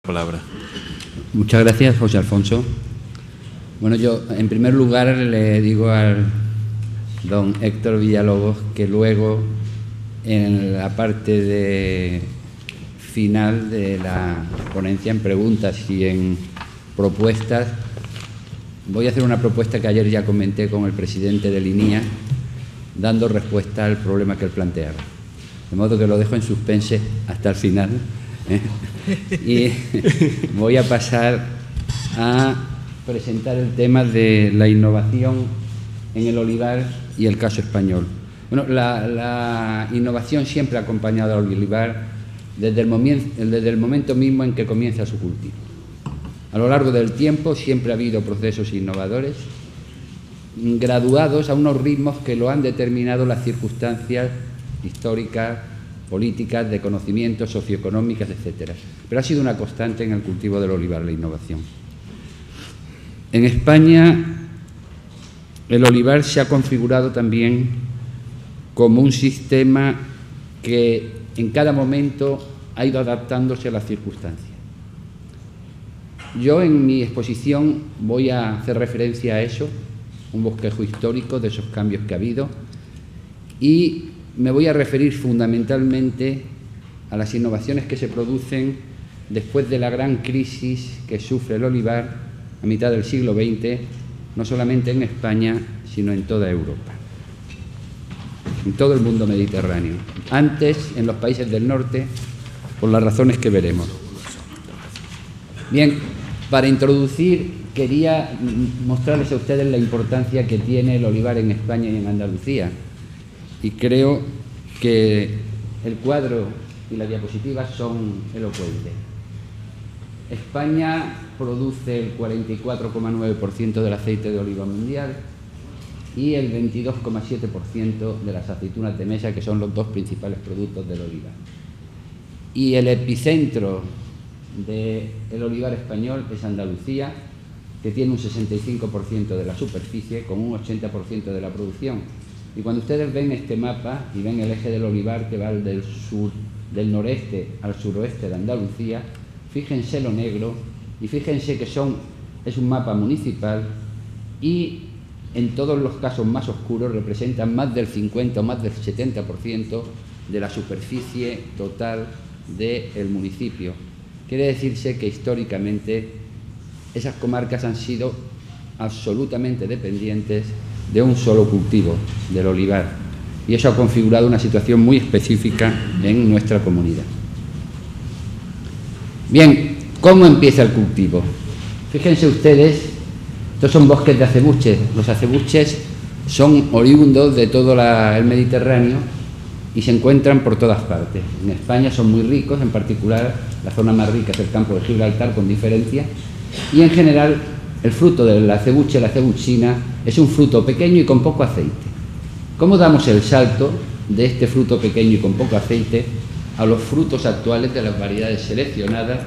Palabra. Muchas gracias, José Alfonso. Bueno, yo en primer lugar le digo al don Héctor Villalobos que luego en la parte final de la ponencia, en preguntas y en propuestas, voy a hacer una propuesta que ayer ya comenté con el presidente de Linía, dando respuesta al problema que él planteaba. De modo que lo dejo en suspense hasta el final. Y voy a pasar a presentar el tema de la innovación en el olivar y el caso español. Bueno, la innovación siempre ha acompañado al olivar desde el momento mismo en que comienza su cultivo. A lo largo del tiempo siempre ha habido procesos innovadores graduados a unos ritmos que lo han determinado las circunstancias históricas, políticas, de conocimientos, socioeconómicas, etcétera. Pero ha sido una constante en el cultivo del olivar la innovación. En España, el olivar se ha configurado también como un sistema que en cada momento ha ido adaptándose a las circunstancias. Yo en mi exposición voy a hacer referencia a eso, un bosquejo histórico de esos cambios que ha habido, y me voy a referir fundamentalmente a las innovaciones que se producen después de la gran crisis que sufre el olivar a mitad del siglo XX, no solamente en España, sino en toda Europa, en todo el mundo mediterráneo. Antes, en los países del norte, por las razones que veremos. Bien, para introducir, quería mostrarles a ustedes la importancia que tiene el olivar en España y en Andalucía. Y creo que el cuadro y la diapositiva son elocuentes. España produce el 44,9% del aceite de oliva mundial y el 22,7% de las aceitunas de mesa, que son los dos principales productos del olivar. Y el epicentro del olivar español es Andalucía, que tiene un 65% de la superficie con un 80% de la producción. Y cuando ustedes ven este mapa y ven el eje del olivar que va del noreste al suroeste de Andalucía, fíjense lo negro y fíjense que es un mapa municipal y en todos los casos más oscuros representan más del 50 o más del 70% de la superficie total del municipio. Quiere decirse que históricamente esas comarcas han sido absolutamente dependientes de un solo cultivo, del olivar, y eso ha configurado una situación muy específica en nuestra comunidad. Bien, ¿cómo empieza el cultivo? Fíjense ustedes, estos son bosques de acebuches. Los acebuches son oriundos de todo el Mediterráneo y se encuentran por todas partes. En España son muy ricos, en particular la zona más rica es el campo de Gibraltar, con diferencia, y en general el fruto del acebuche, la acebuchina, es un fruto pequeño y con poco aceite. ¿Cómo damos el salto de este fruto pequeño y con poco aceite a los frutos actuales de las variedades seleccionadas,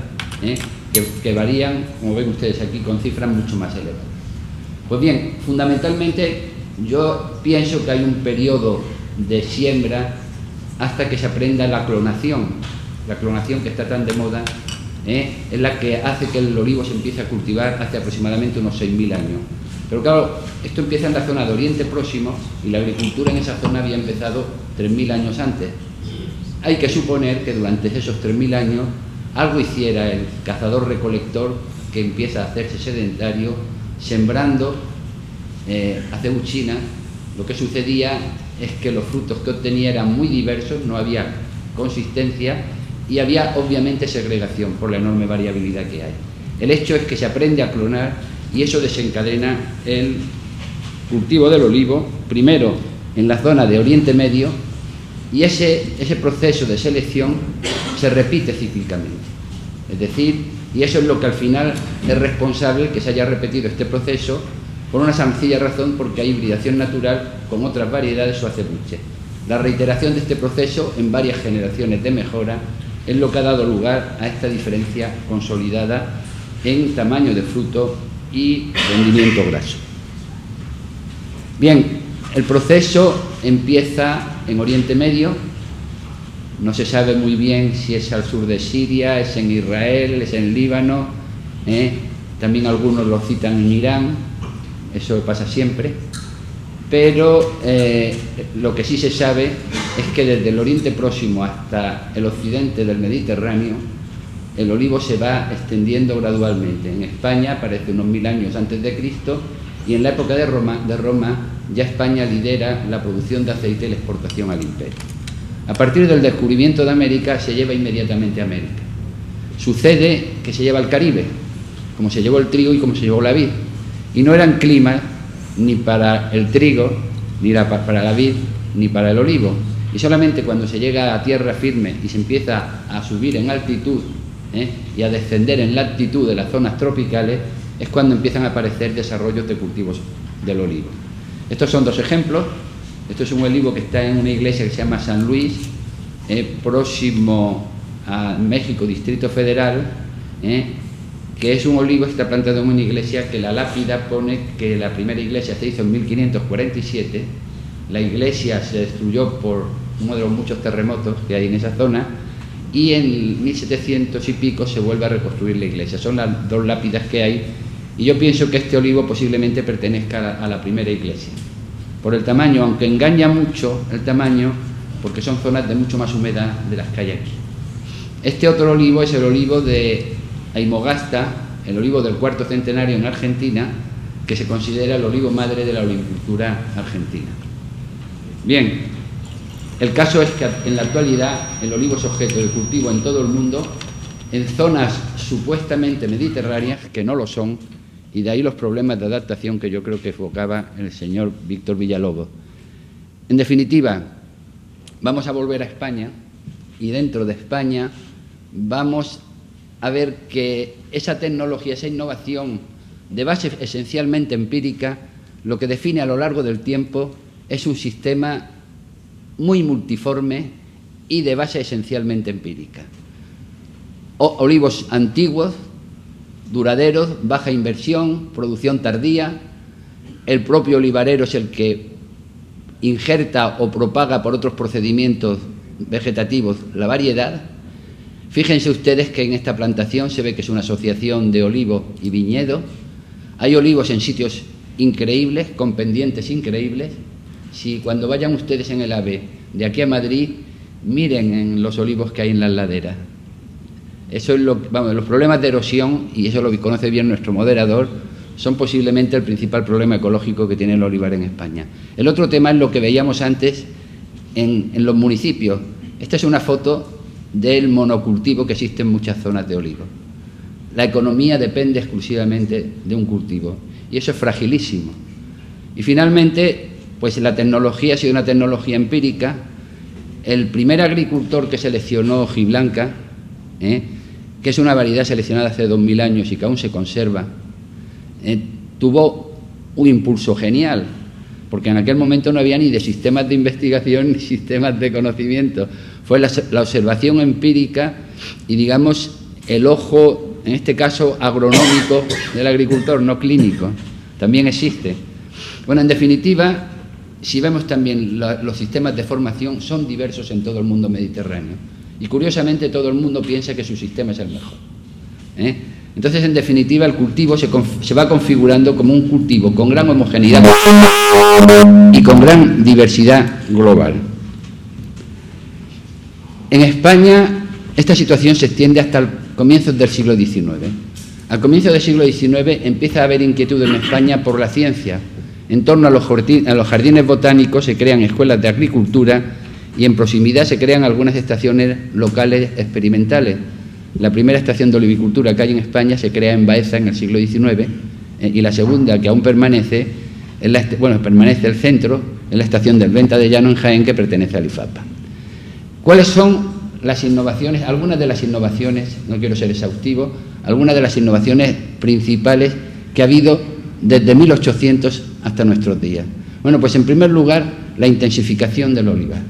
que varían, como ven ustedes aquí, con cifras mucho más elevadas? Pues bien, fundamentalmente yo pienso que hay un periodo de siembra hasta que se aprenda la clonación que está tan de moda, es la que hace que el olivo se empiece a cultivar hace aproximadamente unos 6.000 años. Pero claro, esto empieza en la zona de Oriente Próximo y la agricultura en esa zona había empezado 3.000 años antes. Hay que suponer que durante esos 3.000 años algo hiciera el cazador-recolector, que empieza a hacerse sedentario, sembrando acebuchina. Lo que sucedía es que los frutos que obtenía eran muy diversos, no había consistencia y había obviamente segregación por la enorme variabilidad que hay. El hecho es que se aprende a clonar y eso desencadena el cultivo del olivo, primero en la zona de Oriente Medio, y ese proceso de selección se repite cíclicamente. Es decir, y eso es lo que al final es responsable que se haya repetido este proceso, por una sencilla razón, porque hay hibridación natural con otras variedades o acebuches. La reiteración de este proceso en varias generaciones de mejora es lo que ha dado lugar a esta diferencia consolidada en tamaño de fruto y rendimiento graso. Bien, el proceso empieza en Oriente Medio No se sabe muy bien si es al sur de Siria, es en Israel, es en Líbano, también algunos lo citan en Irán, eso pasa siempre, pero lo que sí se sabe es que desde el Oriente Próximo hasta el occidente del Mediterráneo, el olivo se va extendiendo gradualmente. En España aparece unos 1000 años antes de Cristo, y en la época de Roma ya España lidera la producción de aceite y la exportación al imperio. A partir del descubrimiento de América se lleva inmediatamente a América. Sucede que se lleva al Caribe, como se llevó el trigo y como se llevó la vid. Y no eran climas ni para el trigo, ni para la vid, ni para el olivo. Y solamente cuando se llega a tierra firme y se empieza a subir en altitud y a descender en la altitud de las zonas tropicales, es cuando empiezan a aparecer desarrollos de cultivos del olivo. Estos son dos ejemplos. Esto es un olivo que está en una iglesia que se llama San Luis, próximo a México, Distrito Federal, que es un olivo que está plantado en una iglesia que la lápida pone que la primera iglesia se hizo en 1547, la iglesia se destruyó por uno de los muchos terremotos que hay en esa zona, y en 1700 y pico se vuelve a reconstruir la iglesia. Son las dos lápidas que hay, y yo pienso que este olivo posiblemente pertenezca a la primera iglesia. Por el tamaño, aunque engaña mucho el tamaño, porque son zonas de mucho más humedad de las que hay aquí. Este otro olivo es el olivo de Aymogasta, el olivo del cuarto centenario en Argentina, que se considera el olivo madre de la olivicultura argentina. Bien, el caso es que en la actualidad el olivo es objeto de cultivo en todo el mundo, en zonas supuestamente mediterráneas que no lo son, y de ahí los problemas de adaptación que yo creo que evocaba el señor Víctor Villalobos. En definitiva, vamos a volver a España, y dentro de España vamos a ver que esa tecnología, esa innovación de base esencialmente empírica, lo que define a lo largo del tiempo es un sistema muy multiforme y de base esencialmente empírica. Olivos antiguos, duraderos, baja inversión, producción tardía. El propio olivarero es el que injerta o propaga por otros procedimientos vegetativos la variedad. Fíjense ustedes que en esta plantación se ve que es una asociación de olivo y viñedo. Hay olivos en sitios increíbles, con pendientes increíbles. Si cuando vayan ustedes en el AVE de aquí a Madrid, miren en los olivos que hay en las laderas. Eso es los problemas de erosión, y eso lo conoce bien nuestro moderador, son posiblemente el principal problema ecológico que tiene el olivar en España. El otro tema es lo que veíamos antes en los municipios. Esta es una foto del monocultivo que existe en muchas zonas de olivo. La economía depende exclusivamente de un cultivo, y eso es fragilísimo. Y finalmente, pues la tecnología ha sido una tecnología empírica. El primer agricultor que seleccionó hojiblanca, que es una variedad seleccionada hace 2000 años y que aún se conserva, tuvo un impulso genial, porque en aquel momento no había ni de sistemas de investigación ni sistemas de conocimiento. Fue la observación empírica y, digamos, el ojo, en este caso agronómico, del agricultor, no clínico, también existe. Bueno, en definitiva, si vemos también los sistemas de formación, son diversos en todo el mundo mediterráneo. Y curiosamente todo el mundo piensa que su sistema es el mejor. Entonces, en definitiva, el cultivo se va configurando como un cultivo con gran homogeneidad y con gran diversidad global. En España, esta situación se extiende hasta el comienzo del siglo XIX. Al comienzo del siglo XIX empieza a haber inquietud en España por la ciencia. En torno a los jardines botánicos se crean escuelas de agricultura, y en proximidad se crean algunas estaciones locales experimentales. La primera estación de olivicultura que hay en España se crea en Baeza en el siglo XIX, y la segunda, que aún permanece, permanece el centro, es la estación del Venta de Llano en Jaén, que pertenece al IFAPA. ¿Cuáles son las innovaciones? Algunas de las innovaciones, no quiero ser exhaustivo, algunas de las innovaciones principales que ha habido desde 1800 hasta nuestros días. Bueno, pues en primer lugar, la intensificación del olivar.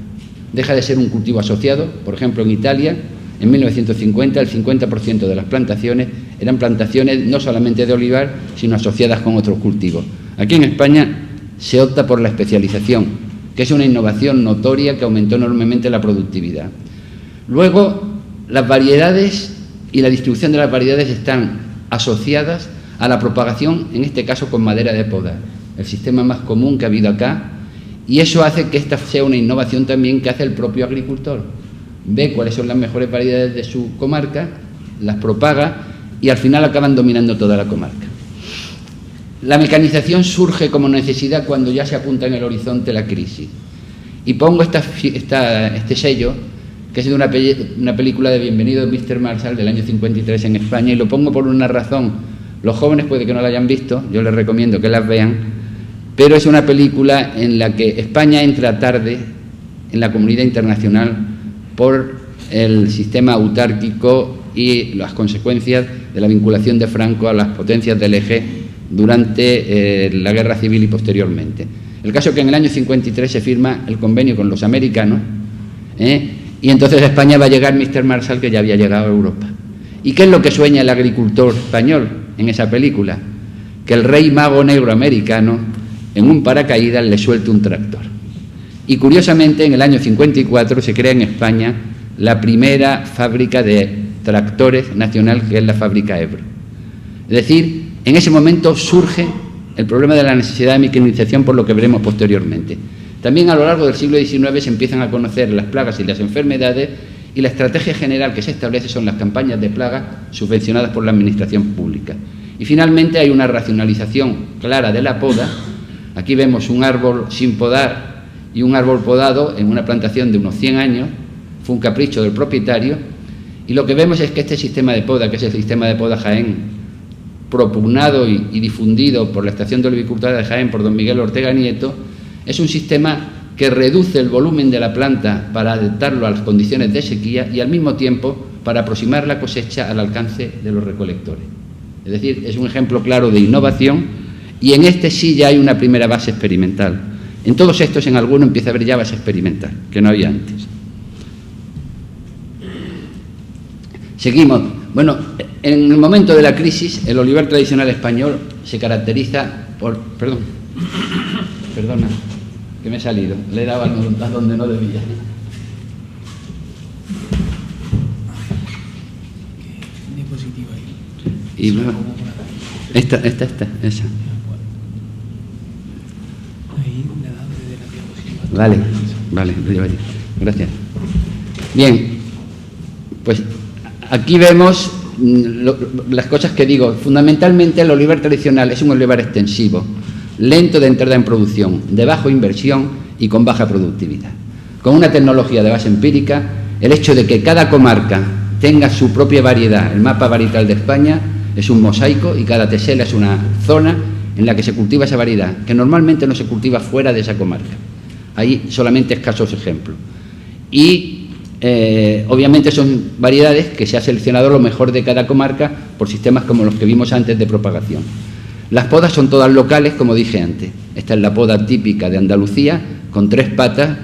Deja de ser un cultivo asociado. Por ejemplo, en Italia, en 1950, el 50% de las plantaciones eran plantaciones no solamente de olivar, sino asociadas con otros cultivos. Aquí en España se opta por la especialización, que es una innovación notoria que aumentó enormemente la productividad. Luego, las variedades y la distribución de las variedades están asociadas a la propagación, en este caso con madera de poda, el sistema más común que ha habido acá, y eso hace que esta sea una innovación también que hace el propio agricultor. Ve cuáles son las mejores variedades de su comarca, las propaga y al final acaban dominando toda la comarca. La mecanización surge como necesidad cuando ya se apunta en el horizonte la crisis. Y pongo este sello, que es de una película de Bienvenido Mr. Marshall del año 53 en España, y lo pongo por una razón. Los jóvenes puede que no la hayan visto, yo les recomiendo que las vean, pero es una película en la que España entra tarde en la comunidad internacional por el sistema autárquico y las consecuencias de la vinculación de Franco a las potencias del eje durante la guerra civil y posteriormente. El caso es que en el año 53 se firma el convenio con los americanos, y entonces a España va a llegar Mr. Marshall, que ya había llegado a Europa. ¿Y qué es lo que sueña el agricultor español en esa película? Que el rey mago negro americano en un paracaídas le suelte un tractor. Y curiosamente en el año 54 se crea en España la primera fábrica de tractores nacional, que es la fábrica Ebro. Es decir, en ese momento surge el problema de la necesidad de mecanización, por lo que veremos posteriormente. También a lo largo del siglo XIX se empiezan a conocer las plagas y las enfermedades, y la estrategia general que se establece son las campañas de plagas subvencionadas por la administración pública. Y finalmente hay una racionalización clara de la poda. Aquí vemos un árbol sin podar y un árbol podado en una plantación de unos 100 años, fue un capricho del propietario, y lo que vemos es que este sistema de poda, que es el sistema de poda Jaén, propugnado y difundido por la Estación de Olivicultura de Jaén por don Miguel Ortega Nieto, es un sistema que reduce el volumen de la planta para adaptarlo a las condiciones de sequía y al mismo tiempo para aproximar la cosecha al alcance de los recolectores. Es decir, es un ejemplo claro de innovación, y en este sí ya hay una primera base experimental. En todos estos, en alguno empieza a haber ya base experimental, que no había antes. Seguimos. Bueno, en el momento de la crisis, el olivar tradicional español se caracteriza por... Perdona, que me he salido, le he dado a donde no debía. Diapositiva ahí. Y luego, esa. Ahí, le he dado desde la diapositiva. Vale, gracias. Bien, pues aquí vemos las cosas que digo. Fundamentalmente el olivar tradicional es un olivar extensivo, lento de entrada en producción, de baja inversión y con baja productividad. Con una tecnología de base empírica, el hecho de que cada comarca tenga su propia variedad, el mapa varietal de España es un mosaico, y cada tesela es una zona en la que se cultiva esa variedad, que normalmente no se cultiva fuera de esa comarca. Hay solamente escasos ejemplos. Y obviamente son variedades que se ha seleccionado lo mejor de cada comarca por sistemas como los que vimos antes de propagación. Las podas son todas locales, como dije antes. Esta es la poda típica de Andalucía, con 3 patas,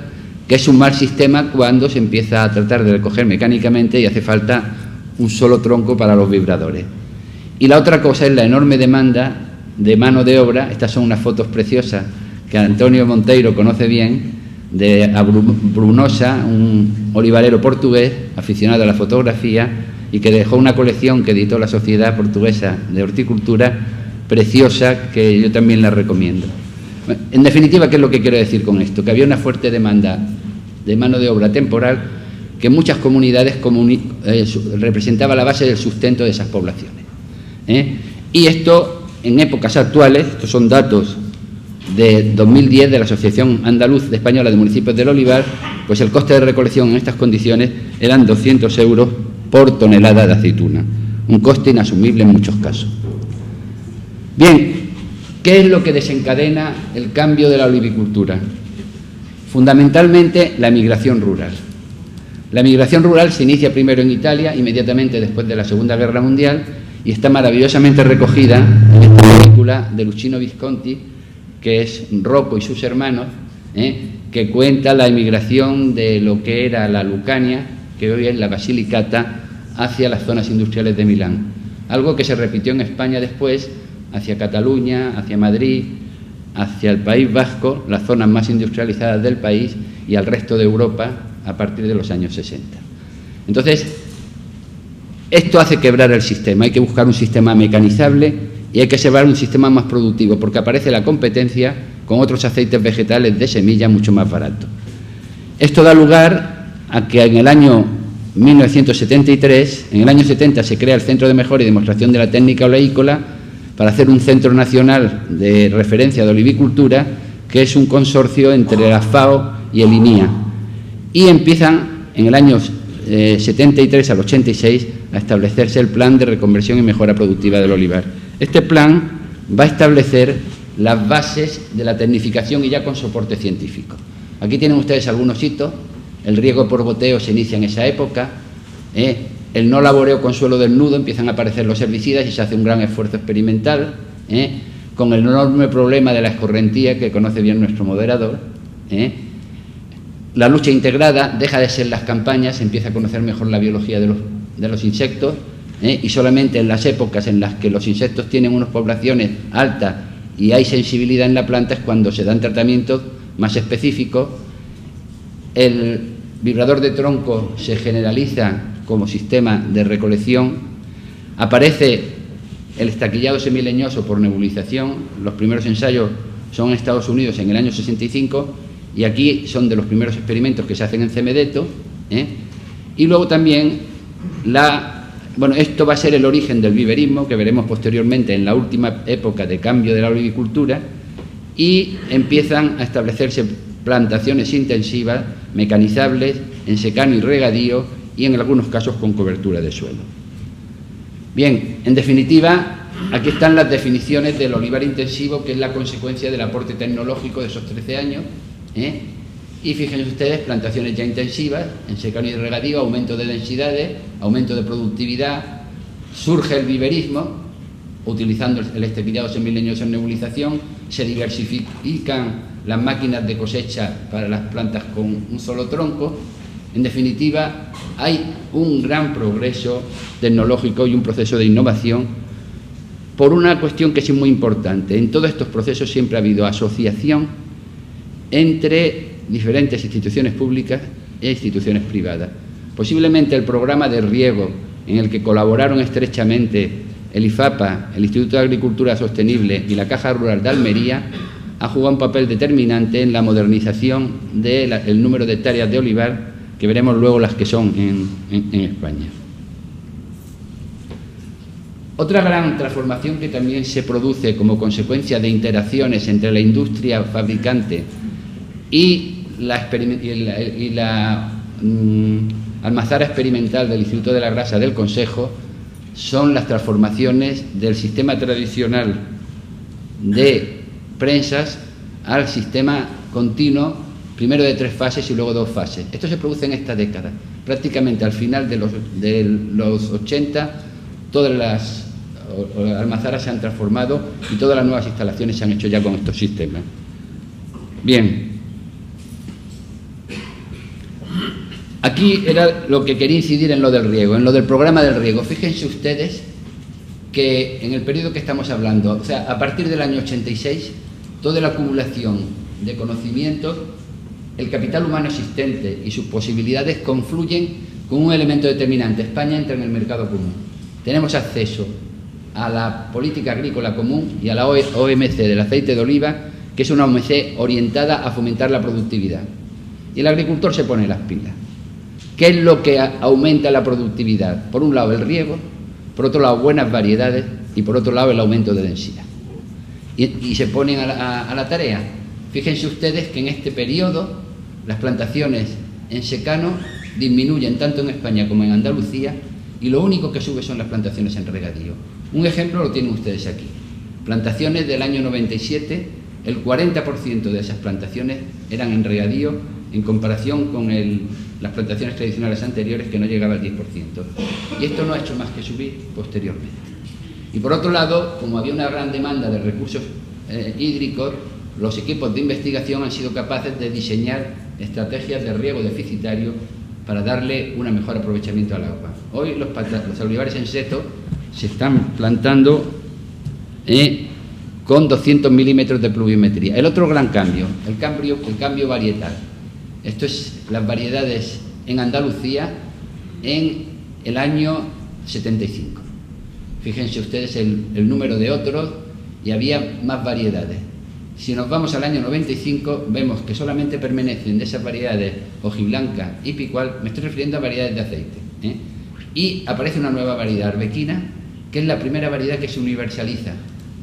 que es un mal sistema cuando se empieza a tratar de recoger mecánicamente y hace falta un solo tronco para los vibradores. Y la otra cosa es la enorme demanda de mano de obra. Estas son unas fotos preciosas que Antonio Monteiro conoce bien, de Brunosa, un olivarero portugués aficionado a la fotografía, y que dejó una colección que editó la Sociedad Portuguesa de Horticultura, preciosa, que yo también la recomiendo. En definitiva, ¿qué es lo que quiero decir con esto? Que había una fuerte demanda de mano de obra temporal que en muchas comunidades representaba la base del sustento de esas poblaciones. Y esto, en épocas actuales, estos son datos de 2010 de la Asociación Andaluz de Española de Municipios del Olivar, pues el coste de recolección en estas condiciones eran 200 euros por tonelada de aceituna, un coste inasumible en muchos casos. Bien, ¿qué es lo que desencadena el cambio de la olivicultura? Fundamentalmente la migración rural. La migración rural se inicia primero en Italia, inmediatamente después de la Segunda Guerra Mundial, y está maravillosamente recogida en esta película de Luchino Visconti, que es Rocco y sus hermanos, que cuenta la emigración de lo que era la Lucania, que hoy es la Basilicata, hacia las zonas industriales de Milán. Algo que se repitió en España después, hacia Cataluña, hacia Madrid, hacia el País Vasco, las zonas más industrializadas del país, y al resto de Europa a partir de los años 60. Entonces, esto hace quebrar el sistema. Hay que buscar un sistema mecanizable y hay que llevar un sistema más productivo, porque aparece la competencia con otros aceites vegetales de semilla mucho más baratos. Esto da lugar a que en el año 1973, en el año 70, se crea el Centro de Mejora y Demostración de la Técnica Oleícola para hacer un centro nacional de referencia de olivicultura, que es un consorcio entre la FAO y el INIA. Y empiezan en el año 73 al 86 a establecerse el plan de reconversión y mejora productiva del olivar. Este plan va a establecer las bases de la tecnificación y ya con soporte científico. Aquí tienen ustedes algunos hitos. El riego por goteo se inicia en esa época. El no laboreo con suelo desnudo, empiezan a aparecer los herbicidas y se hace un gran esfuerzo experimental, con el enorme problema de la escorrentía que conoce bien nuestro moderador. La lucha integrada deja de ser las campañas, se empieza a conocer mejor la biología de los insectos, y solamente en las épocas en las que los insectos tienen unas poblaciones altas y hay sensibilidad en la planta es cuando se dan tratamientos más específicos. El vibrador de tronco se generaliza como sistema de recolección. Aparece el estaquillado semileñoso por nebulización. Los primeros ensayos son en Estados Unidos en el año 65 y aquí son de los primeros experimentos que se hacen en Cemedeto. Y luego también esto va a ser el origen del viverismo, que veremos posteriormente en la última época de cambio de la olivicultura, y empiezan a establecerse plantaciones intensivas, mecanizables, en secano y regadío, y en algunos casos con cobertura de suelo. Bien, en definitiva, aquí están las definiciones del olivar intensivo, que es la consecuencia del aporte tecnológico de esos 13 años. Y fíjense ustedes, plantaciones ya intensivas, en secano y regadío, aumento de densidades, aumento de productividad, surge el viverismo, utilizando el estaquillado semileñoso en nebulización, se diversifican las máquinas de cosecha para las plantas con un solo tronco. En definitiva, hay un gran progreso tecnológico y un proceso de innovación por una cuestión que es muy importante. En todos estos procesos siempre ha habido asociación entre diferentes instituciones públicas e instituciones privadas. Posiblemente el programa de riego, en el que colaboraron estrechamente el IFAPA, el Instituto de Agricultura Sostenible y la Caja Rural de Almería, ha jugado un papel determinante en la modernización del número de hectáreas de olivar, que veremos luego las que son en España. Otra gran transformación que también se produce como consecuencia de interacciones entre la industria fabricante y la almazara experimental del Instituto de la Grasa del Consejo son las transformaciones del sistema tradicional de prensas al sistema continuo, primero de 3 fases y luego 2 fases. Esto se produce en esta década. Prácticamente al final de los 80, todas las almazaras se han transformado y todas las nuevas instalaciones se han hecho ya con estos sistemas. Bien. Aquí era lo que quería incidir en lo del riego, en lo del programa del riego. Fíjense ustedes que en el periodo que estamos hablando, o sea, a partir del año 86, toda la acumulación de conocimientos, el capital humano existente y sus posibilidades confluyen con un elemento determinante. España entra en el mercado común. Tenemos acceso a la política agrícola común y a la OMC del aceite de oliva, que es una OMC orientada a fomentar la productividad. Y el agricultor se pone las pilas. ¿Qué es lo que aumenta la productividad? Por un lado el riego, por otro lado buenas variedades y por otro lado el aumento de densidad. Y se ponen a la tarea. Fíjense ustedes que en este periodo las plantaciones en secano disminuyen tanto en España como en Andalucía y lo único que sube son las plantaciones en regadío. Un ejemplo lo tienen ustedes aquí. Plantaciones del año 97, el 40% de esas plantaciones eran en regadío en comparación con las plantaciones tradicionales anteriores, que no llegaba al 10%. Y esto no ha hecho más que subir posteriormente. Y por otro lado, como había una gran demanda de recursos hídricos, los equipos de investigación han sido capaces de diseñar estrategias de riego deficitario para darle un mejor aprovechamiento al agua. Hoy los olivares en seto se están plantando con 200 milímetros de pluviometría. El otro gran cambio, el cambio varietal. Esto es las variedades en Andalucía en el año 75. Fíjense ustedes el número de otros, y había más variedades. Si nos vamos al año 95, vemos que solamente permanecen de esas variedades hojiblanca y picual, me estoy refiriendo a variedades de aceite, y aparece una nueva variedad, arbequina, que es la primera variedad que se universaliza.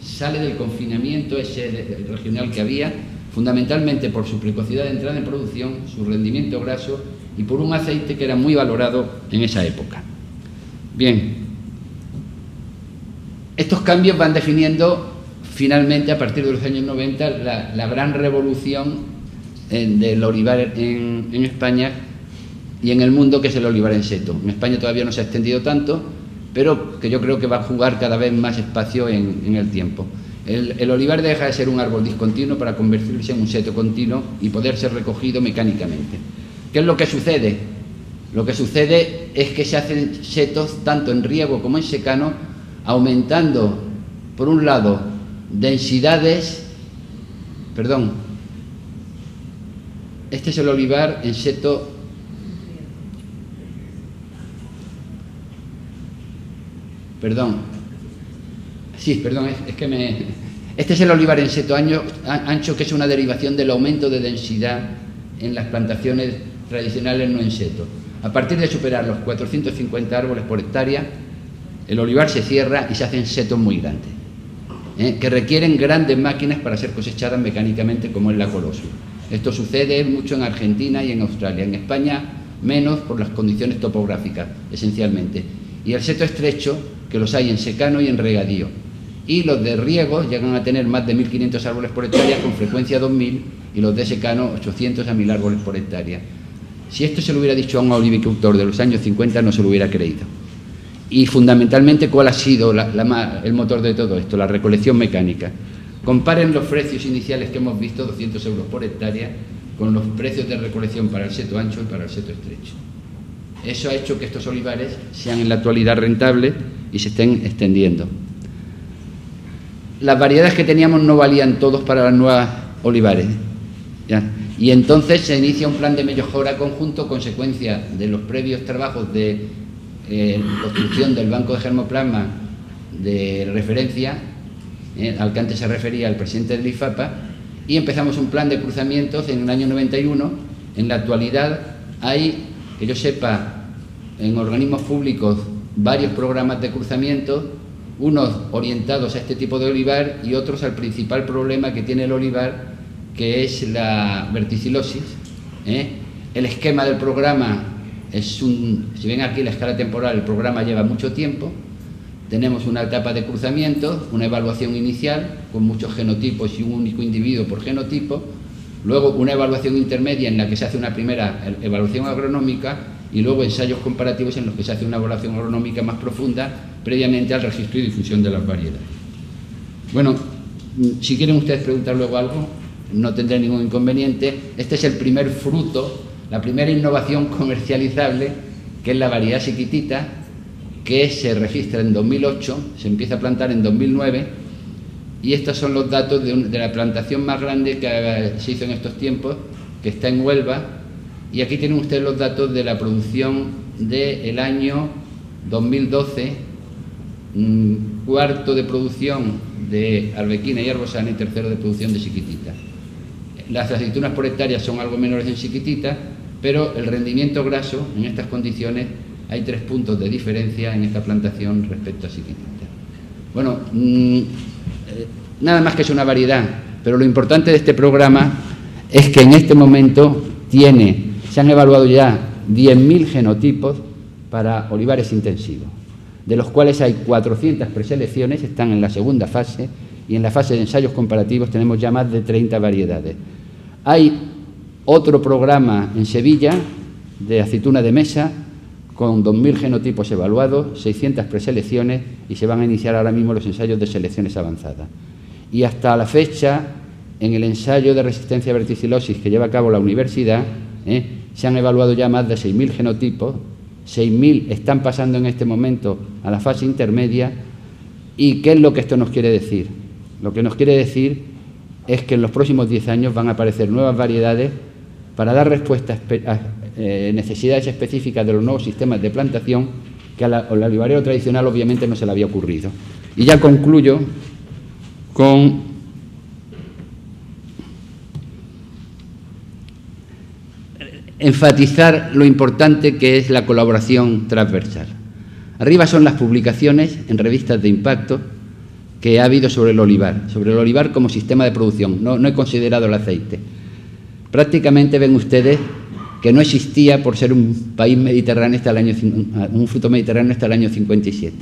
Sale del confinamiento ese regional que había, fundamentalmente por su precocidad de entrada en producción, su rendimiento graso y por un aceite que era muy valorado en esa época. Bien, estos cambios van definiendo finalmente, a partir de los años 90, la gran revolución del olivar en España y en el mundo, que es el olivar en seto. En España todavía no se ha extendido tanto, pero que yo creo que va a jugar cada vez más espacio en el tiempo. El olivar deja de ser un árbol discontinuo para convertirse en un seto continuo y poder ser recogido mecánicamente. ¿Qué es lo que sucede? Lo que sucede es que se hacen setos tanto en riego como en secano, aumentando, por un lado, densidades, este es el olivar en seto, este es el olivar en seto ancho, que es una derivación del aumento de densidad en las plantaciones tradicionales no en seto. A partir de superar los 450 árboles por hectárea, el olivar se cierra y se hacen setos muy grandes, que requieren grandes máquinas para ser cosechadas mecánicamente, como es la Colossus. Esto sucede mucho en Argentina y en Australia. En España menos, por las condiciones topográficas, esencialmente. Y el seto estrecho, que los hay en secano y en regadío. Y los de riego llegan a tener más de 1.500 árboles por hectárea, con frecuencia 2.000, y los de secano 800 a 1.000 árboles por hectárea. Si esto se lo hubiera dicho a un olivicultor de los años 50, no se lo hubiera creído. Y fundamentalmente, ¿cuál ha sido el motor de todo esto? La recolección mecánica. Comparen los precios iniciales que hemos visto, 200 euros por hectárea, con los precios de recolección para el seto ancho y para el seto estrecho. Eso ha hecho que estos olivares sean en la actualidad rentables y se estén extendiendo. Las variedades que teníamos no valían todos para las nuevas olivares, ¿ya? Y entonces se inicia un plan de mejora conjunto, consecuencia de los previos trabajos de construcción del banco de germoplasma de referencia, al que antes se refería el presidente del IFAPA, y empezamos un plan de cruzamientos en el año 91. En la actualidad hay, que yo sepa, en organismos públicos varios programas de cruzamiento, unos orientados a este tipo de olivar y otros al principal problema que tiene el olivar, que es la verticilosis. El esquema del programa es si ven aquí la escala temporal, el programa lleva mucho tiempo. Tenemos una etapa de cruzamiento, una evaluación inicial con muchos genotipos y un único individuo por genotipo, luego una evaluación intermedia en la que se hace una primera evaluación agronómica y luego ensayos comparativos en los que se hace una evaluación agronómica más profunda previamente al registro y difusión de las variedades. Bueno, si quieren ustedes preguntar luego algo, no tendré ningún inconveniente. Este es el primer fruto, la primera innovación comercializable, que es la variedad chiquitita, que se registra en 2008, se empieza a plantar en 2009, y estos son los datos de la plantación más grande que se hizo en estos tiempos, que está en Huelva, y aquí tienen ustedes los datos de la producción del año 2012, cuarto de producción de arbequina y arbosana y tercero de producción de chiquitita. Las aceitunas por hectárea son algo menores en chiquitita, pero el rendimiento graso en estas condiciones, hay 3 puntos de diferencia en esta plantación respecto a chiquitita. Bueno, nada más que es una variedad, pero lo importante de este programa es que en este momento se han evaluado ya 10.000 genotipos para olivares intensivos, de los cuales hay 400 preselecciones, están en la segunda fase, y en la fase de ensayos comparativos tenemos ya más de 30 variedades. Hay otro programa en Sevilla de aceituna de mesa con 2.000 genotipos evaluados, 600 preselecciones, y se van a iniciar ahora mismo los ensayos de selecciones avanzadas. Y hasta la fecha, en el ensayo de resistencia a verticilosis que lleva a cabo la universidad, se han evaluado ya más de 6.000 genotipos, 6.000 están pasando en este momento a la fase intermedia. ¿Y qué es lo que esto nos quiere decir? Lo que nos quiere decir es que en los próximos 10 años van a aparecer nuevas variedades para dar respuesta necesidades específicas de los nuevos sistemas de plantación que al olivarero tradicional obviamente no se le había ocurrido. Y ya concluyo con enfatizar lo importante que es la colaboración transversal. Arriba son las publicaciones en revistas de impacto que ha habido sobre el olivar como sistema de producción. No he considerado el aceite. Prácticamente ven ustedes que no existía por ser un país mediterráneo hasta el año, un fruto mediterráneo hasta el año 57.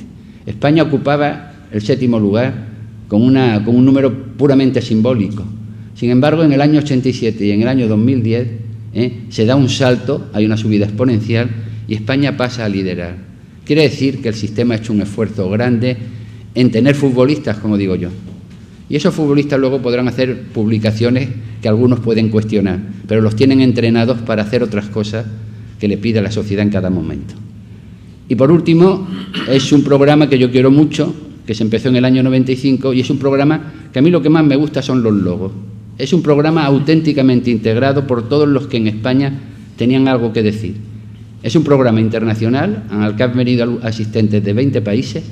España ocupaba el 7º lugar con un número puramente simbólico. Sin embargo, en el año 87 y en el año 2010 se da un salto, hay una subida exponencial y España pasa a liderar. Quiere decir que el sistema ha hecho un esfuerzo grande en tener futbolistas, como digo yo. Y esos futbolistas luego podrán hacer publicaciones que algunos pueden cuestionar, pero los tienen entrenados para hacer otras cosas que le pide la sociedad en cada momento. Y por último, es un programa que yo quiero mucho, que se empezó en el año 95, y es un programa que a mí lo que más me gusta son los logos. Es un programa auténticamente integrado por todos los que en España tenían algo que decir. Es un programa internacional al que han venido asistentes de 20 países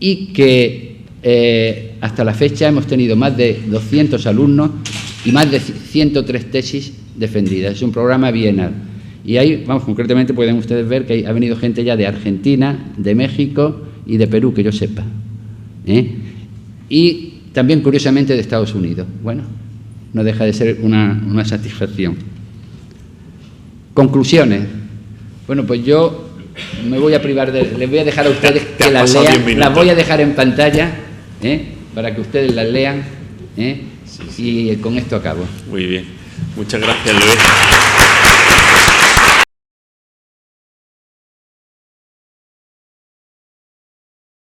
y que hasta la fecha hemos tenido más de 200 alumnos y más de 103 tesis defendidas. Es un programa bienal. Y ahí, vamos, concretamente pueden ustedes ver que ha venido gente ya de Argentina, de México y de Perú, que yo sepa. Y también, curiosamente, de Estados Unidos. Bueno, no deja de ser una satisfacción. Conclusiones. Bueno, pues yo me voy a privar les voy a dejar a ustedes que las lean. Las voy a dejar en pantalla, para que ustedes las lean, y con esto acabo. Muy bien. Muchas gracias, Luis.